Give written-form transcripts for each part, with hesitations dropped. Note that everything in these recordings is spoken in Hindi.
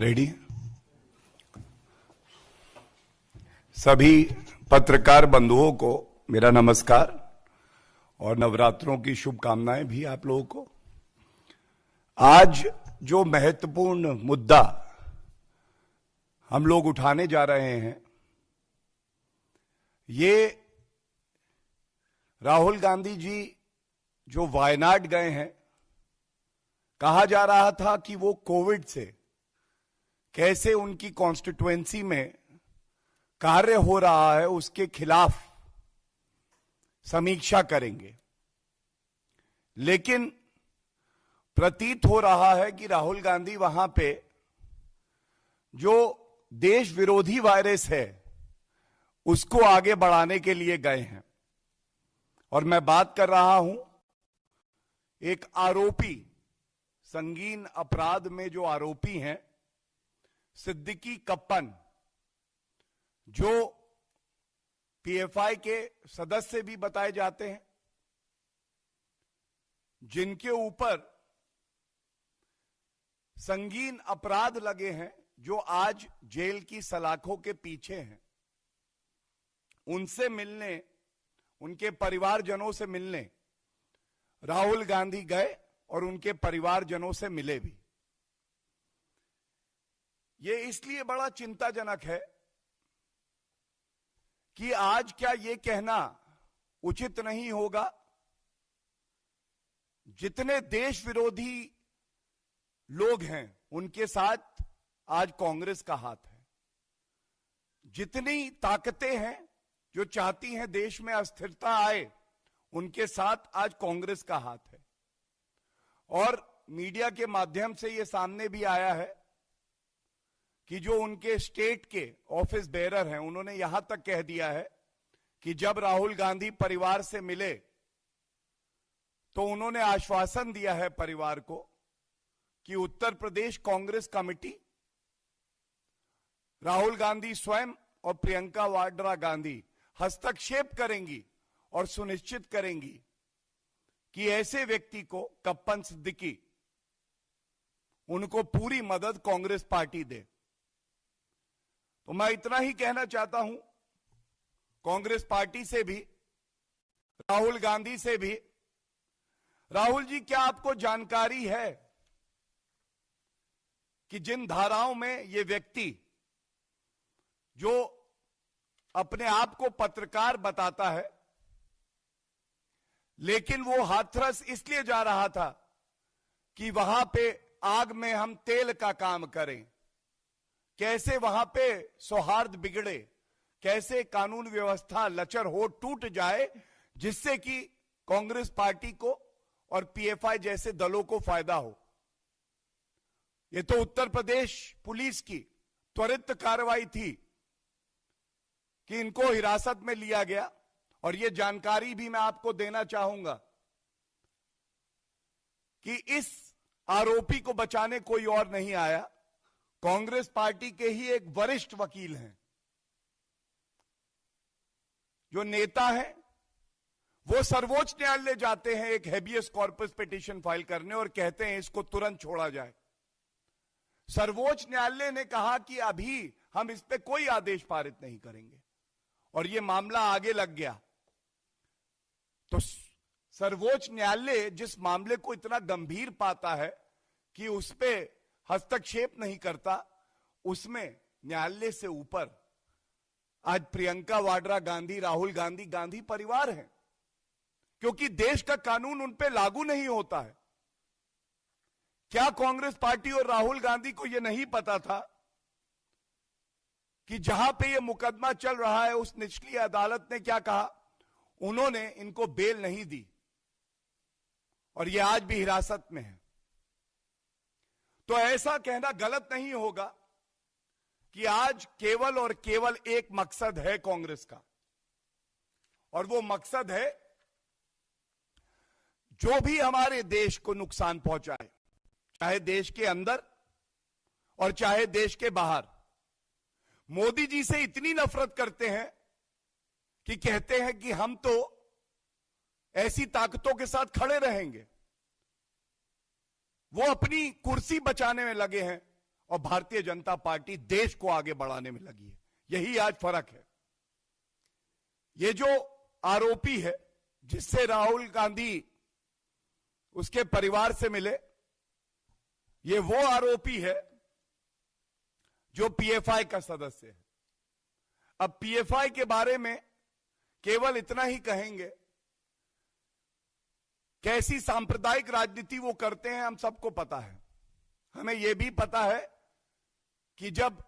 रेडी। सभी पत्रकार बंधुओं को मेरा नमस्कार और नवरात्रों की शुभकामनाएं भी आप लोगों को। आज जो महत्वपूर्ण मुद्दा हम लोग उठाने जा रहे हैं, ये राहुल गांधी जी जो वायनाड गए हैं, कहा जा रहा था कि वो कोविड से कैसे उनकी कॉन्स्टिट्यूएंसी में कार्य हो रहा है उसके खिलाफ समीक्षा करेंगे। लेकिन प्रतीत हो रहा है कि राहुल गांधी वहां पे जो देश विरोधी वायरस है उसको आगे बढ़ाने के लिए गए हैं। और मैं बात कर रहा हूं एक आरोपी, संगीन अपराध में जो आरोपी हैं सिद्दीकी कप्पन, जो पीएफआई के सदस्य भी बताए जाते हैं, जिनके ऊपर संगीन अपराध लगे हैं, जो आज जेल की सलाखों के पीछे हैं। उनसे मिलने, उनके परिवारजनों से मिलने राहुल गांधी गए और उनके परिवारजनों से मिले भी। ये इसलिए बड़ा चिंताजनक है कि आज क्या ये कहना उचित नहीं होगा, जितने देश विरोधी लोग हैं उनके साथ आज कांग्रेस का हाथ है। जितनी ताकतें हैं जो चाहती हैं देश में अस्थिरता आए, उनके साथ आज कांग्रेस का हाथ है। और मीडिया के माध्यम से यह सामने भी आया है कि जो उनके स्टेट के ऑफिस बेरर हैं, उन्होंने यहां तक कह दिया है कि जब राहुल गांधी परिवार से मिले तो उन्होंने आश्वासन दिया है परिवार को कि उत्तर प्रदेश कांग्रेस कमेटी, राहुल गांधी स्वयं और प्रियंका वाड्रा गांधी हस्तक्षेप करेंगी और सुनिश्चित करेंगी कि ऐसे व्यक्ति को, कप्पन सिद्दीकी, उनको पूरी मदद कांग्रेस पार्टी दे। तो मैं इतना ही कहना चाहता हूं कांग्रेस पार्टी से भी, राहुल गांधी से भी, राहुल जी, क्या आपको जानकारी है कि जिन धाराओं में ये व्यक्ति जो अपने आप को पत्रकार बताता है, लेकिन वो हाथरस इसलिए जा रहा था कि वहां पे आग में हम तेल का काम करें, कैसे वहां पे सौहार्द बिगड़े, कैसे कानून व्यवस्था लचर हो, टूट जाए, जिससे कि कांग्रेस पार्टी को और पीएफआई जैसे दलों को फायदा हो। ये तो उत्तर प्रदेश पुलिस की त्वरित कार्रवाई थी कि इनको हिरासत में लिया गया। और ये जानकारी भी मैं आपको देना चाहूंगा कि इस आरोपी को बचाने कोई और नहीं आया, कांग्रेस पार्टी के ही एक वरिष्ठ वकील हैं, जो नेता हैं, वो सर्वोच्च न्यायालय जाते हैं एक हेबियस कॉर्पस पिटीशन फाइल करने और कहते हैं इसको तुरंत छोड़ा जाए। सर्वोच्च न्यायालय ने कहा कि अभी हम इस पे कोई आदेश पारित नहीं करेंगे, और ये मामला आगे लग गया। तो सर्वोच्च न्यायालय जिस मामले को इतना गंभीर पाता है कि उस पे हस्तक्षेप नहीं करता, उसमें न्यायालय से ऊपर आज प्रियंका वाड्रा गांधी, राहुल गांधी, गांधी परिवार है, क्योंकि देश का कानून उन पे लागू नहीं होता है। क्या कांग्रेस पार्टी और राहुल गांधी को यह नहीं पता था कि जहां पे यह मुकदमा चल रहा है उस निचली अदालत ने क्या कहा? उन्होंने इनको बेल नहीं दी और ये आज भी हिरासत में है। तो ऐसा कहना गलत नहीं होगा कि आज केवल और केवल एक मकसद है कांग्रेस का, और वो मकसद है जो भी हमारे देश को नुकसान पहुंचाए, चाहे देश के अंदर और चाहे देश के बाहर। मोदी जी से इतनी नफरत करते हैं कि कहते हैं कि हम तो ऐसी ताकतों के साथ खड़े रहेंगे। वो अपनी कुर्सी बचाने में लगे हैं और भारतीय जनता पार्टी देश को आगे बढ़ाने में लगी है। यही आज फर्क है। ये जो आरोपी है जिससे राहुल गांधी उसके परिवार से मिले, ये वो आरोपी है जो पीएफआई का सदस्य है। अब पीएफआई के बारे में केवल इतना ही कहेंगे, कैसी सांप्रदायिक राजनीति वो करते हैं हम सबको पता है। हमें यह भी पता है कि जब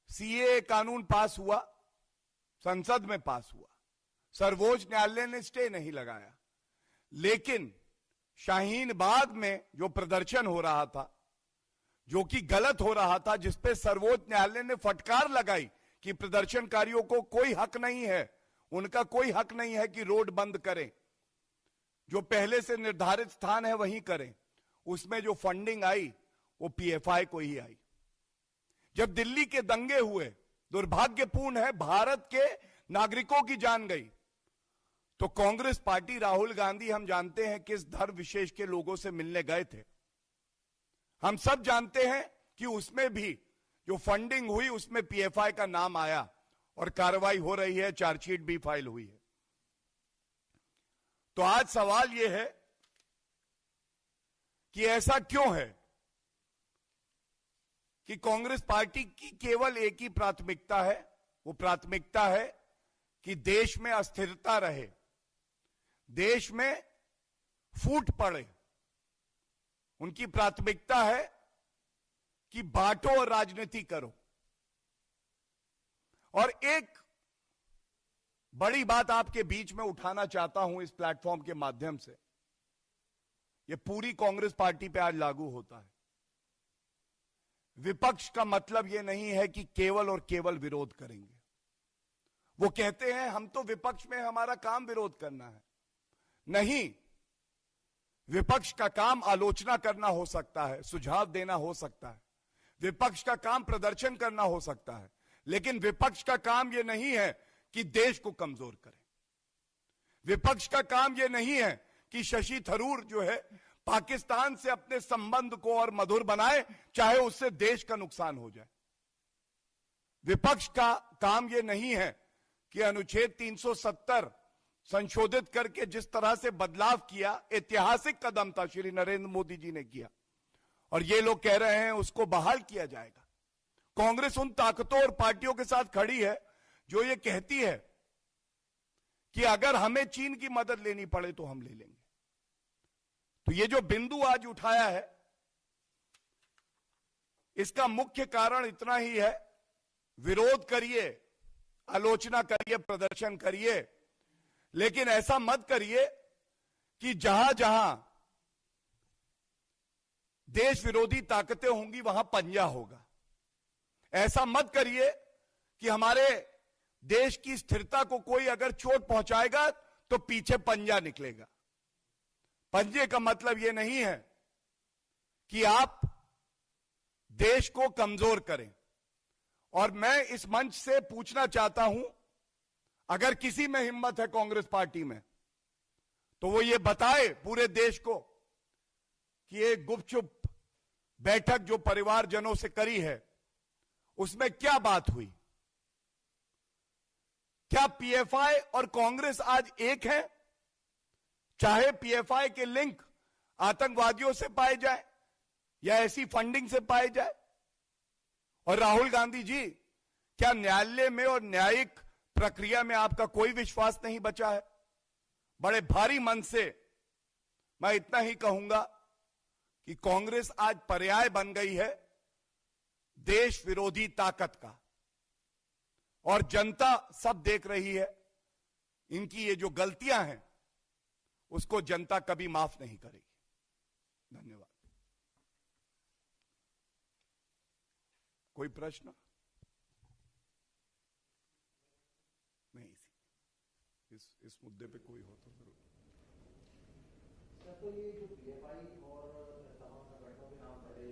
सीएए कानून पास हुआ, संसद में पास हुआ, सर्वोच्च न्यायालय ने स्टे नहीं लगाया, लेकिन शाहीन बाग में जो प्रदर्शन हो रहा था, जो कि गलत हो रहा था, जिसपे सर्वोच्च न्यायालय ने फटकार लगाई कि प्रदर्शनकारियों को कोई हक नहीं है, उनका कोई हक नहीं है कि रोड बंद करें, जो पहले से निर्धारित स्थान है वहीं करें। उसमें जो फंडिंग आई वो पीएफआई को ही आई। जब दिल्ली के दंगे हुए, दुर्भाग्यपूर्ण है, भारत के नागरिकों की जान गई, तो कांग्रेस पार्टी, राहुल गांधी, हम जानते हैं किस धर्म विशेष के लोगों से मिलने गए थे। हम सब जानते हैं कि उसमें भी जो फंडिंग हुई उसमें पीएफआई का नाम आया और कार्रवाई हो रही है, चार्जशीट भी फाइल हुई है। तो आज सवाल यह है कि ऐसा क्यों है कि कांग्रेस पार्टी की केवल एक ही प्राथमिकता है, वो प्राथमिकता है कि देश में अस्थिरता रहे, देश में फूट पड़े। उनकी प्राथमिकता है कि बांटो और राजनीति करो। और एक बड़ी बात आपके बीच में उठाना चाहता हूं इस प्लेटफॉर्म के माध्यम से, यह पूरी कांग्रेस पार्टी पे आज लागू होता है। विपक्ष का मतलब यह नहीं है कि केवल और केवल विरोध करेंगे। वो कहते हैं हम तो विपक्ष में, हमारा काम विरोध करना है। नहीं, विपक्ष का काम आलोचना करना हो सकता है, सुझाव देना हो सकता है, विपक्ष का काम प्रदर्शन करना हो सकता है, लेकिन विपक्ष का काम यह नहीं है कि देश को कमजोर करे। विपक्ष का काम यह नहीं है कि शशि थरूर जो है पाकिस्तान से अपने संबंध को और मधुर बनाए, चाहे उससे देश का नुकसान हो जाए। विपक्ष का काम यह नहीं है कि अनुच्छेद 370 संशोधित करके जिस तरह से बदलाव किया, ऐतिहासिक कदम था, श्री नरेंद्र मोदी जी ने किया, और ये लोग कह रहे हैं उसको बहाल किया जाएगा। कांग्रेस उन ताकतों और पार्टियों के साथ खड़ी है जो ये कहती है कि अगर हमें चीन की मदद लेनी पड़े तो हम ले लेंगे। तो ये जो बिंदु आज उठाया है, इसका मुख्य कारण इतना ही है, विरोध करिए, आलोचना करिए, प्रदर्शन करिए, लेकिन ऐसा मत करिए कि जहां जहां देश विरोधी ताकतें होंगी वहां पंजा होगा। ऐसा मत करिए कि हमारे देश की स्थिरता को कोई अगर चोट पहुंचाएगा तो पीछे पंजा निकलेगा। पंजे का मतलब यह नहीं है कि आप देश को कमजोर करें। और मैं इस मंच से पूछना चाहता हूं, अगर किसी में हिम्मत है कांग्रेस पार्टी में, तो वो ये बताए पूरे देश को कि एक गुपचुप बैठक जो परिवारजनों से करी है, उसमें क्या बात हुई। क्या पीएफआई और कांग्रेस आज एक है? चाहे पीएफआई के लिंक आतंकवादियों से पाए जाए या ऐसी फंडिंग से पाए जाए। और राहुल गांधी जी, क्या न्यायालय में और न्यायिक प्रक्रिया में आपका कोई विश्वास नहीं बचा है? बड़े भारी मन से मैं इतना ही कहूंगा कि कांग्रेस आज पर्याय बन गई है देश विरोधी ताकत का, और जनता सब देख रही है। इनकी ये जो गलतियां हैं उसको जनता कभी माफ नहीं करेगी। धन्यवाद। कोई प्रश्न? नहीं, इस मुद्दे पे कोई हो तो जरूर। तो ये जो पीएफआई और तमाम संगठनों के नाम पड़े,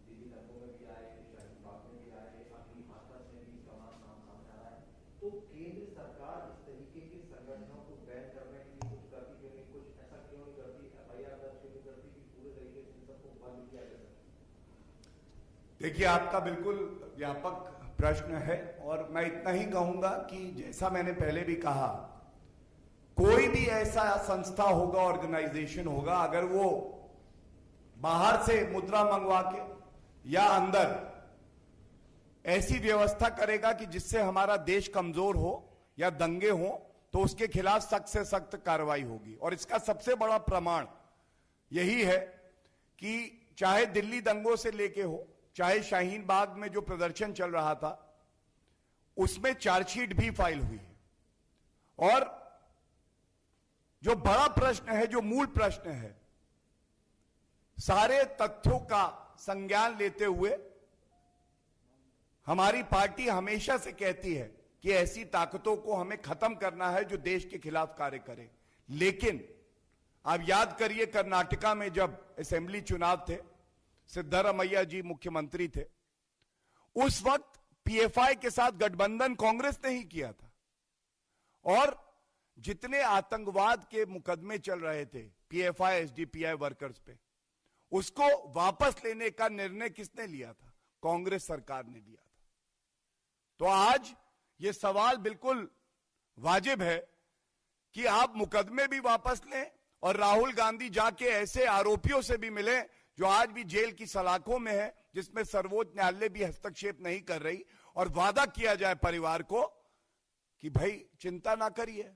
दिल्ली दंगों में भी आए, शाहीन बाग में भी आए, अभी हाथरस में भी इसका नाम सामने आ रहा है, तो केंद्र सरकार इस तरीके के संगठनों को बैन करने के लिए कुछ करती क्यों नहीं? कुछ ऐसा क्यों नहीं करती, एफआईआर दर्ज क्यों नहीं करती कि पूरे तरीके से इन सबको बंद किया जा सके? देखिए, आपका बिल्कुल व्यापक प्रश्न है और मैं इतना ही कहूंगा कि जैसा मैंने पहले भी कहा, कोई भी ऐसा संस्था होगा, ऑर्गेनाइजेशन होगा, अगर वो बाहर से मुद्रा मंगवा के या अंदर ऐसी व्यवस्था करेगा कि जिससे हमारा देश कमजोर हो या दंगे हो, तो उसके खिलाफ सख्त से सख्त कार्रवाई होगी। और इसका सबसे बड़ा प्रमाण यही है कि चाहे दिल्ली दंगों से लेके हो, चाहे शाहीन बाग में जो प्रदर्शन चल रहा था, उसमें चार्जशीट भी फाइल हुई है। और जो बड़ा प्रश्न है, जो मूल प्रश्न है, सारे तथ्यों का संज्ञान लेते हुए हमारी पार्टी हमेशा से कहती है कि ऐसी ताकतों को हमें खत्म करना है जो देश के खिलाफ कार्य करे। लेकिन आप याद करिए, कर्नाटका में जब असेंबली चुनाव थे, सिद्धरामैया जी मुख्यमंत्री थे, उस वक्त पीएफआई के साथ गठबंधन कांग्रेस ने ही किया था। और जितने आतंकवाद के मुकदमे चल रहे थे पीएफआई एसडीपीआई वर्कर्स पे, उसको वापस लेने का निर्णय किसने लिया था? कांग्रेस सरकार ने लिया था। तो आज ये सवाल बिल्कुल वाजिब है कि आप मुकदमे भी वापस लें और राहुल गांधी जाके ऐसे आरोपियों से भी मिले जो आज भी जेल की सलाखों में है, जिसमें सर्वोच्च न्यायालय भी हस्तक्षेप नहीं कर रही, और वादा किया जाए परिवार को कि भाई चिंता ना करिए,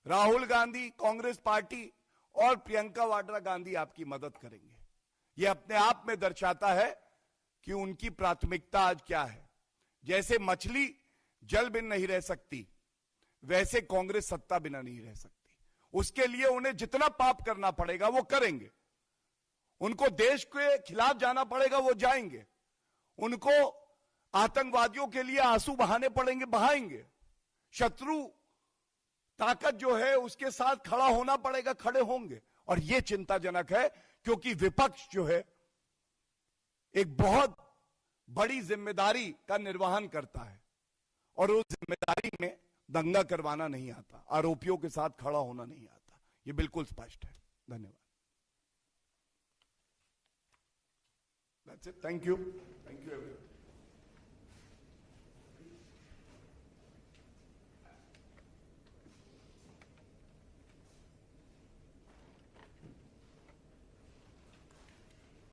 राहुल गांधी, कांग्रेस पार्टी और प्रियंका वाड्रा गांधी आपकी मदद करेंगे। यह अपने आप में दर्शाता है कि उनकी प्राथमिकता आज क्या है। जैसे मछली जल बिन नहीं रह सकती, वैसे कांग्रेस सत्ता बिना नहीं रह सकती। उसके लिए उन्हें जितना पाप करना पड़ेगा वो करेंगे, उनको देश के खिलाफ जाना पड़ेगा वो जाएंगे, उनको आतंकवादियों के लिए आंसू बहाने पड़ेंगे बहाएंगे, शत्रु ताकत जो है उसके साथ खड़ा होना पड़ेगा खड़े होंगे। और यह चिंताजनक है, क्योंकि विपक्ष जो है एक बहुत बड़ी जिम्मेदारी का निर्वहन करता है, और उस जिम्मेदारी में दंगा करवाना नहीं आता, आरोपियों के साथ खड़ा होना नहीं आता। यह बिल्कुल स्पष्ट है। धन्यवाद। That's it. Thank you. Thank you everyone.